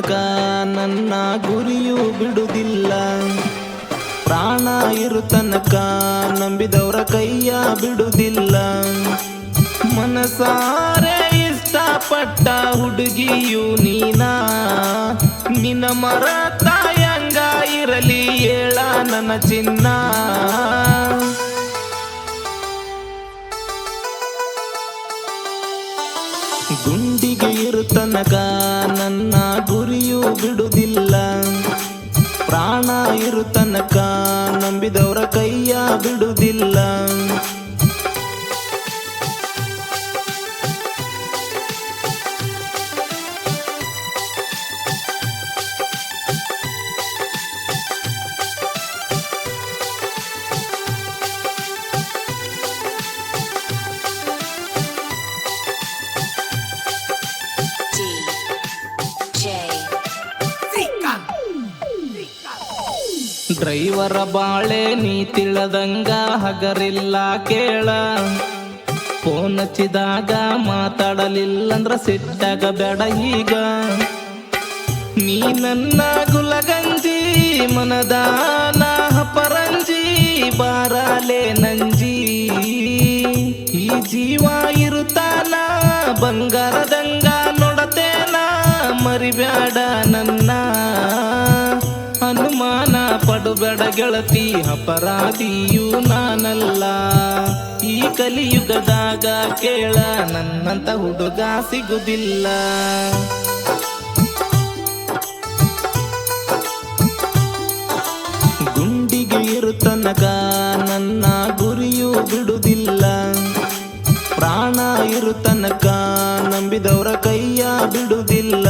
ತನಕ ನನ್ನ ಗುರಿಯು ಬಿಡುವುದಿಲ್ಲ. ಪ್ರಾಣ ಇರು ತನಕ ನಂಬಿದವರ ಕೈಯ ಬಿಡುವುದಿಲ್ಲ. ಮನಸಾರೆ ಇಷ್ಟಪಟ್ಟ ಹುಡುಗಿಯು ನೀನಾ, ನಿನ್ನ ಮರತಾಯಂಗ ಇರಲಿ ಹೇಳ ನನ್ನ ಚಿನ್ನ. ಗುಂಡಿಗೆ ಇರು ತನಕ ನನ್ನ ಗುರಿಯು ಬಿಡುವುದಿಲ್ಲ. ಪ್ರಾಣ ಇರು ತನಕ ನಂಬಿದವರ ಕೈಯ ಬಿಡುವುದಿಲ್ಲ. ಡ್ರೈವರ ಬಾಳೆ ನೀ ತಿಳದಂಗ ಹಗರಿಲ್ಲ ಕೇಳ. ಫೋನ್ ಹಚ್ಚಿದಾಗ ಮಾತಾಡಲಿಲ್ಲಂದ್ರ ಸಿಟ್ಟಾಗ ಬೇಡ ಈಗ. ನೀ ನನ್ನ ಗುಲಗಂಜಿ ಮನದಾನ ಪರಂಜಿ ಬಾರಾಲೆ ನಂಜಿ. ಈ ಜೀವ ಇರುತ್ತಾನ ಬಂಗಾರದಂಗ ನೋಡತೇನ ಮರಿಬ್ಯಾಡ ನನ್ನ. ಅನುಮಾನ ಪಡುಬೇಡ ಗೆಳತಿ ಅಪರಾಧಿಯೂ ನಾನಲ್ಲ. ಈ ಕಲಿಯುಗದಾಗ ಕೇಳ ನನ್ನಂತ ಹುಡುಗ ಸಿಗುದಿಲ್ಲ. ಗುಂಡಿಗೆ ಇರು ತನಕ ನನ್ನ ಗುರಿಯು ಬಿಡುವುದಿಲ್ಲ. ಪ್ರಾಣ ಇರು ತನಕ ನಂಬಿದವರ ಕೈಯ ಬಿಡುವುದಿಲ್ಲ.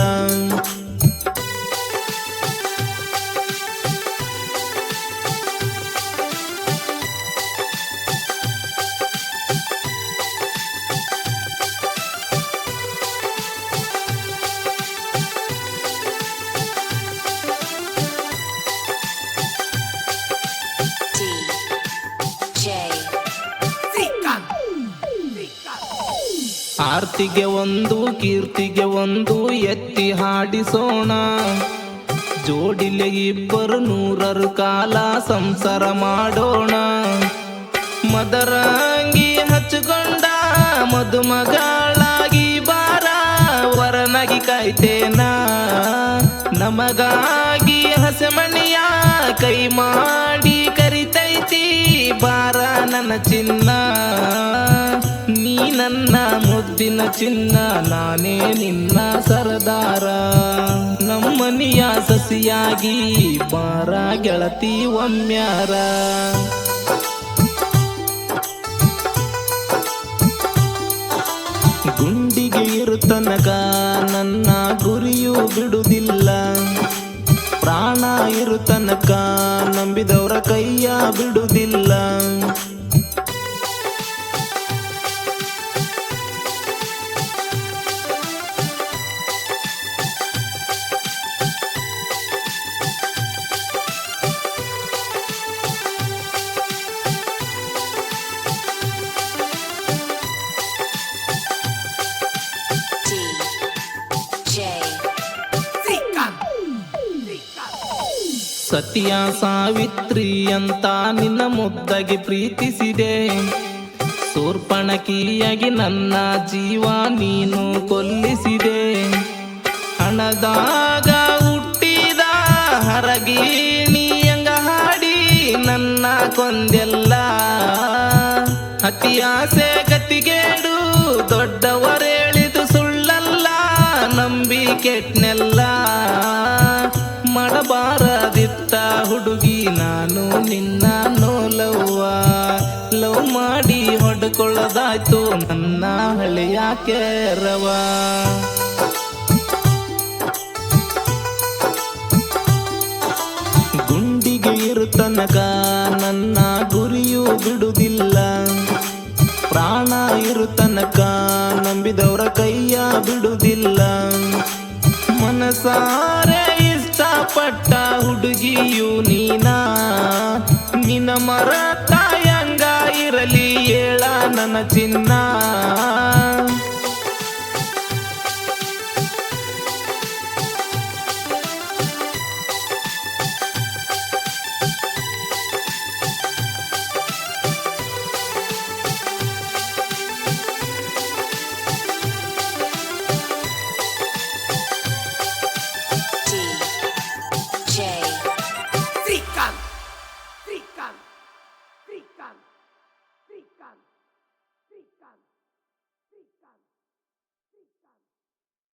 ಆರ್ತಿಗೆ ಒಂದು ಕೀರ್ತಿಗೆ ಒಂದು ಎತ್ತಿ ಹಾಡಿಸೋಣ. ಜೋಡಿಲೆ ಇಬ್ಬರು ನೂರರು ಕಾಲ ಸಂಸಾರ ಮಾಡೋಣ. ಮದರಂಗಿ ಹಚ್ಚಿಕೊಂಡ ಮದುಮಗಳಾಗಿ ಬಾರ ವರನಾಗಿ ಕಾಯ್ತೇನ. ನಮಗಾಗಿ ಹಸೆಮಣಿಯ ಕೈ ಮಾಡಿ ಕರಿತೈತಿ ಬಾರ ನನ್ನ ಚಿನ್ನ. ನೀ ನನ್ನ ಮುದ್ದಿನ ಚಿನ್ನ ನಾನೇ ನಿನ್ನ ಸರದಾರ. ನಮ್ಮನಿಯ ಸಸಿಯಾಗಿ ಬಾರ ಗೆಳತಿ ಒಮ್ಮ್ಯಾರ. ಗುಂಡಿಗೆ ಇರು ತನಕ ನನ್ನ ಗುರಿಯು ಬಿಡುವುದಿಲ್ಲ. ಪ್ರಾಣ ಇರು ತನಕ ನಂಬಿದವರ ಕೈಯ ಬಿಡುವುದಿಲ್ಲ. ಸತಿಯ ಸಾವಿತ್ರಿ ಅಂತ ನಿನ್ನ ಮುದ್ದಾಗಿ ಪ್ರೀತಿಸಿದೆ. ಶೂರ್ಪಣಖಿಯಾಗಿ ನನ್ನ ಜೀವ ನೀನು ಕೊಲ್ಲಿಸಿದೆ. ಹಣದಾಗ ಹುಟ್ಟಿದ ಹರಗಿಣಿಯಂಗ ಹಾಡಿ ನನ್ನ ಕೊಂದೆಲ್ಲ. ಅತಿ ಆಸೆ ಗತಿಗೇಡು ದೊಡ್ಡವರೇಳಿದು ಸುಳ್ಳಲ್ಲ ನಂಬಿಕೆಟ್ನೆಲ್ಲ. ಮಾಡಬಾರದಿತ್ತ ಹುಡುಗಿ ನಾನು ನಿನ್ನ ನೋಲವ್ವ. ಲವ್ ಮಾಡಿ ಹೊಡ್ಕೊಳ್ಳೋದಾಯ್ತು ನನ್ನ ಹಳೆಯ ಕೇರವ. ಗುಂಡಿಗೆ ಇರು ತನಕ ನನ್ನ ಗುರಿಯು ಬಿಡುವುದಿಲ್ಲ. ಪ್ರಾಣ ಇರು ತನಕ ನಂಬಿದವರ ಕೈಯ ಬಿಡುವುದಿಲ್ಲ. ಮನಸಾರೆ ಇಷ್ಟಪಟ್ಟ ಹುಡುಗಿಯು ನೀನಾ, ನಿನ್ನ ಮರತಾಯಂಗ ಇರಲಿ ಹೇಳ ನನ್ನ ಚಿನ್ನ.